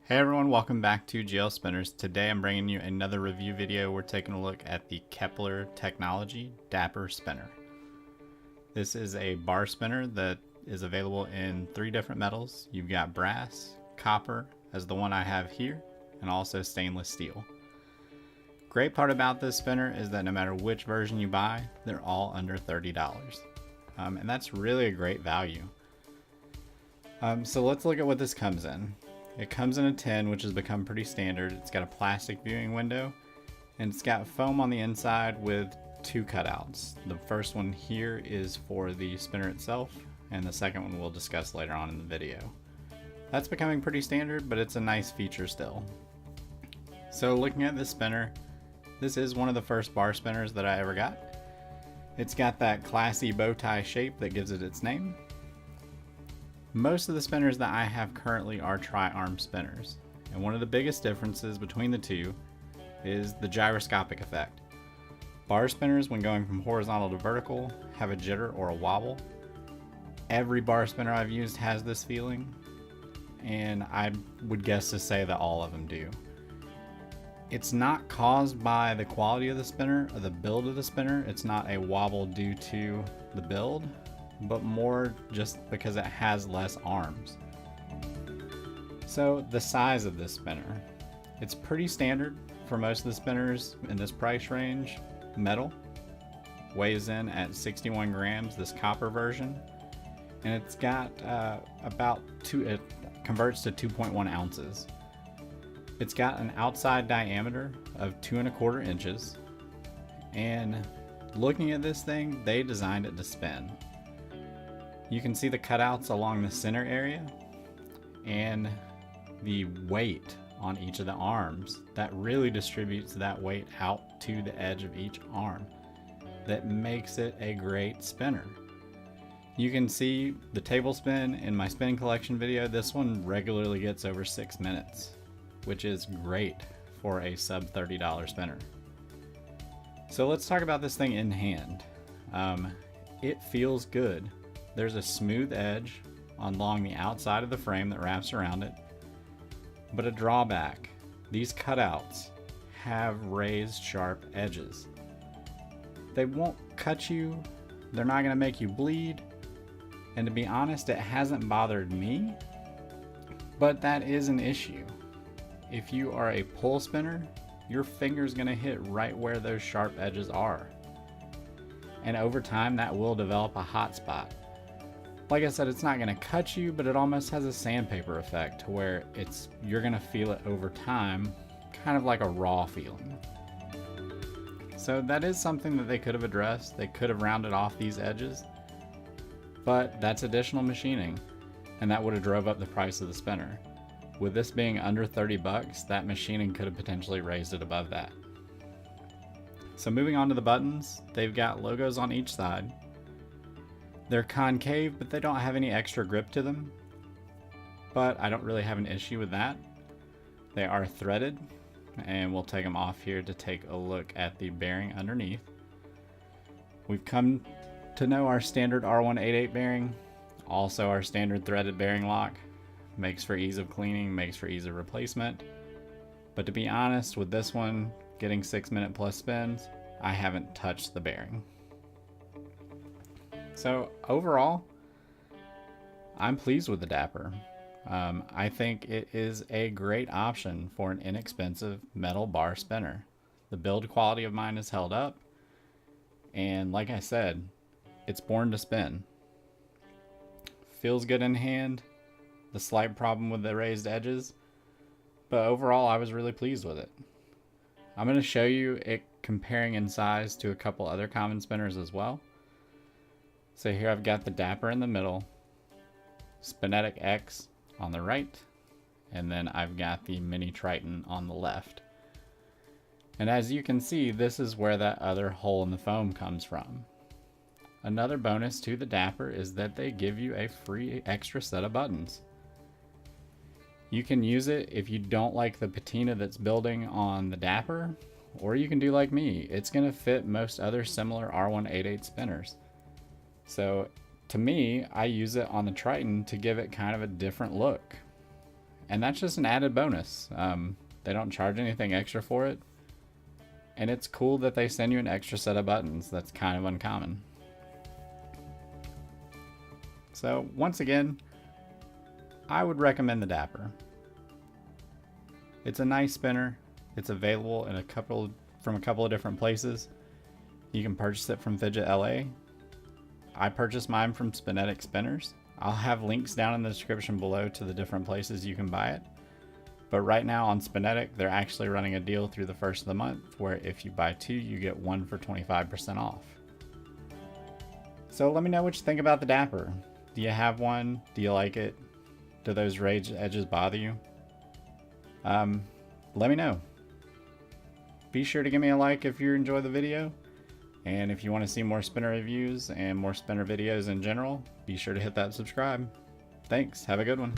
Hey everyone, welcome back to GL Spinners. Today I'm bringing you another review video. We're taking a look at the Kepler Technology Dapper Spinner. This is a bar spinner that is available in 3 different metals. You've got brass, copper, as the one I have here, and also stainless steel. Great part about this spinner is that no matter which version you buy, they're all under $30. And that's really a great value. So let's look at what this comes in. It comes in a tin, which has become pretty standard. It's got a plastic viewing window, and it's got foam on the inside with 2 cutouts. The first one here is for the spinner itself, and the second one we'll discuss later on in the video. That's becoming pretty standard, but it's a nice feature still. So looking at this spinner, this is one of the first bar spinners that I ever got. It's got that classy bow tie shape that gives it its name. Most of the spinners that I have currently are tri-arm spinners, and one of the biggest differences between the two is the gyroscopic effect. Bar spinners, when going from horizontal to vertical, have a jitter or a wobble. Every bar spinner I've used has this feeling, and I would guess to say that all of them do. It's not caused by the quality of the spinner or the build of the spinner. It's not a wobble due to the build, but more just because it has less arms. So the size of this spinner, it's pretty standard for most of the spinners in this price range. Metal, weighs in at 61 grams, this copper version, and it's got it converts to 2.1 ounces. It's got an outside diameter of 2¼ inches, and looking at this thing, they designed it to spin. You can see the cutouts along the center area and the weight on each of the arms that really distributes that weight out to the edge of each arm. That makes it a great spinner. You can see the table spin in my spin collection video. This one regularly gets over 6 minutes, which is great for a sub $30 spinner. So let's talk about this thing in hand. It feels good. There's a smooth edge along the outside of the frame that wraps around it. But a drawback, these cutouts have raised sharp edges. They won't cut you, they're not going to make you bleed, and to be honest, it hasn't bothered me, but that is an issue. If you are a pull spinner, your finger's going to hit right where those sharp edges are. And over time, that will develop a hot spot. Like I said, it's not going to cut you, but it almost has a sandpaper effect to where you're going to feel it over time, kind of like a raw feeling. So that is something that they could have addressed. They could have rounded off these edges, but that's additional machining, and that would have drove up the price of the spinner. With this being under 30 bucks, that machining could have potentially raised it above that. So moving on to the buttons, they've got logos on each side. They're concave, but they don't have any extra grip to them. But I don't really have an issue with that. They are threaded, and we'll take them off here to take a look at the bearing underneath. We've come to know our standard R188 bearing, also our standard threaded bearing lock. Makes for ease of cleaning, makes for ease of replacement. But to be honest, with this one getting 6-minute plus spins, I haven't touched the bearing. So overall, I'm pleased with the Dapper. I think it is a great option for an inexpensive metal bar spinner. The build quality of mine is held up, and like I said, it's born to spin. Feels good in hand, the slight problem with the raised edges, but overall I was really pleased with it. I'm going to show you it comparing in size to a couple other common spinners as well. So here I've got the Dapper in the middle, Spinetic X on the right, and then I've got the Mini Triton on the left. And as you can see, this is where that other hole in the foam comes from. Another bonus to the Dapper is that they give you a free extra set of buttons. You can use it if you don't like the patina that's building on the Dapper, or you can do like me. It's going to fit most other similar R188 spinners. So to me, I use it on the Triton to give it kind of a different look. And that's just an added bonus. They don't charge anything extra for it. And it's cool that they send you an extra set of buttons. That's kind of uncommon. So once again, I would recommend the Dapper. It's a nice spinner. It's available in from a couple of different places. You can purchase it from Fidget LA. I purchased mine from Spinetic Spinners. I'll have links down in the description below to the different places you can buy it. But right now on Spinetic, they're actually running a deal through the first of the month where if you buy 2, you get 1 for 25% off. So let me know what you think about the Dapper. Do you have one? Do you like it? Do those raised edges bother you? Let me know. Be sure to give me a like if you enjoy the video. And if you want to see more spinner reviews and more spinner videos in general, be sure to hit that subscribe. Thanks. Have a good one.